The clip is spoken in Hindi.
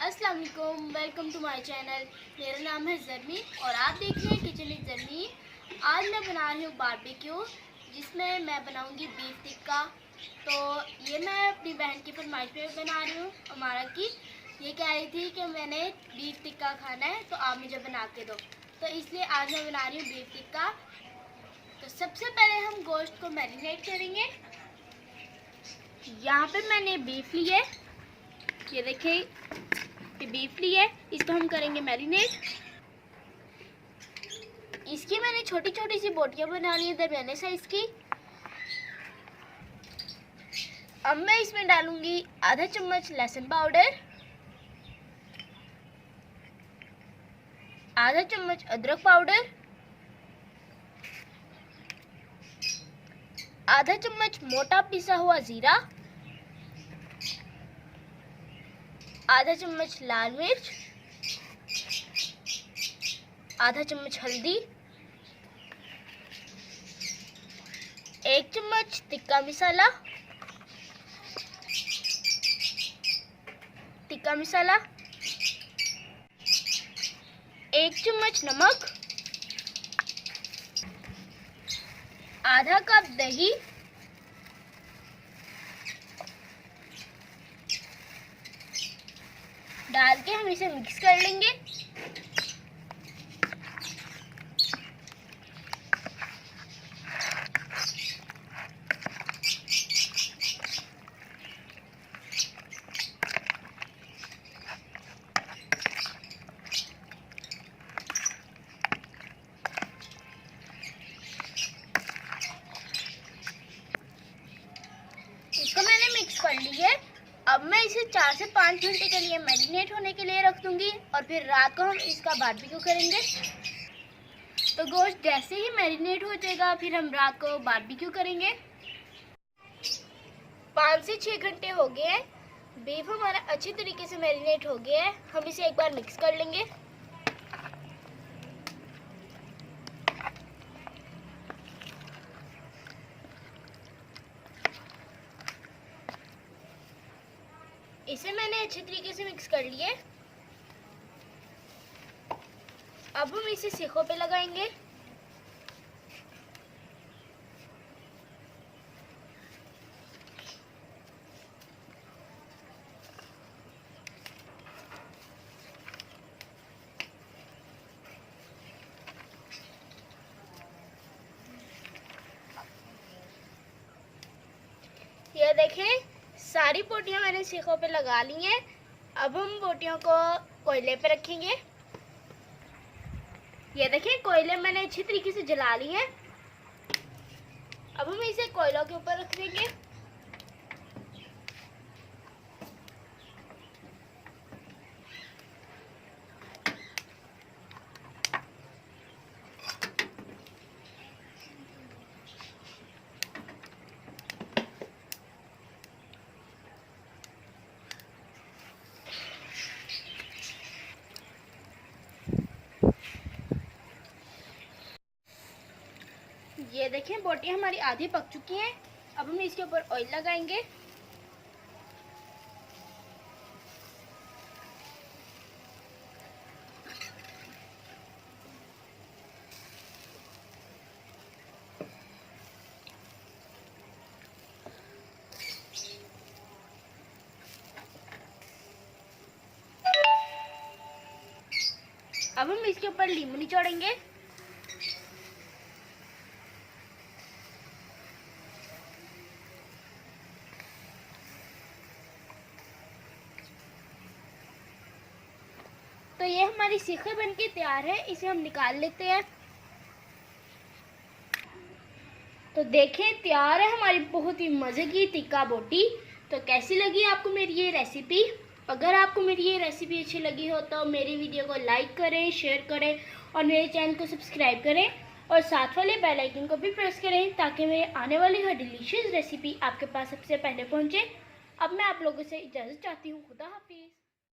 अस्सलाम वालेकुम, वेलकम टू माय चैनल। मेरा नाम है ज़रमी और आप देख रहे हैं किचन विद ज़रमी। आज मैं बना रही हूँ बारबेक्यू, जिसमें मैं बनाऊँगी बीफ टिक्का। तो ये मैं अपनी बहन की फरमाइश पे बना रही हूँ। हमारा की ये कह रही थी कि मैंने बीफ टिक्का खाना है तो आप मुझे बना के दो, तो इसलिए आज मैं बना रही हूँ बीफ टिक्का। तो सबसे पहले हम गोश्त को मैरिनेट करेंगे। यहाँ पे मैंने बीफ ली है, ये देखिए बीफ ली है, इसको हम करेंगे मैरिनेट। इसकी मैंने छोटी छोटी सी बोटियां बना ली है दरमियाने साइज की। अब मैं इसमें डालूंगी आधा चम्मच लहसुन पाउडर, आधा चम्मच अदरक पाउडर, आधा चम्मच मोटा पिसा हुआ जीरा, आधा चम्मच लाल मिर्च, आधा चम्मच हल्दी, 1 चम्मच टिक्का मसाला, 1 चम्मच नमक, आधा कप दही, डाल के हम इसे मिक्स कर लेंगे। इसको मैंने मिक्स कर ली है। अब मैं इसे 4 से 5 घंटे के लिए मैरिनेट होने के लिए रख दूंगी और फिर रात को हम इसका बारबेक्यू करेंगे। तो गोश्त जैसे ही मैरिनेट हो जाएगा फिर हम रात को बारबेक्यू करेंगे। 5 से 6 घंटे हो गए हैं, बीफ हमारा अच्छे तरीके से मैरिनेट हो गया है। हम इसे एक बार मिक्स कर लेंगे। इसे मैंने अच्छे तरीके से मिक्स कर लिया। अब हम इसे सीखों पे लगाएंगे। ये देखें, सारी बोटियां मैंने सीखों पे लगा ली हैं। अब हम बोटियों को कोयले पे रखेंगे। ये देखें, कोयले मैंने अच्छी तरीके से जला ली है। अब हम इसे कोयलों के ऊपर रख देंगे। ये देखें, बोटियां हमारी आधी पक चुकी हैं। अब हम इसके ऊपर ऑयल लगाएंगे। अब हम इसके ऊपर नींबू निचोड़ेंगे। तो ये हमारी सीखें बनके तैयार है, इसे हम निकाल लेते हैं। तो देखें, तैयार है हमारी बहुत ही मज़े की टिक्का बोटी। तो कैसी लगी आपको मेरी ये रेसिपी? अगर आपको मेरी ये रेसिपी अच्छी लगी हो तो मेरी वीडियो को लाइक करें, शेयर करें और मेरे चैनल को सब्सक्राइब करें और साथ वाले बेल आइकन को भी प्रेस करें ताकि मेरे आने वाली हर डिलीशियस रेसिपी आपके पास सबसे पहले पहुंचे। अब मैं आप लोगों से इजाज़त चाहती हूँ। खुदा हाफिज़।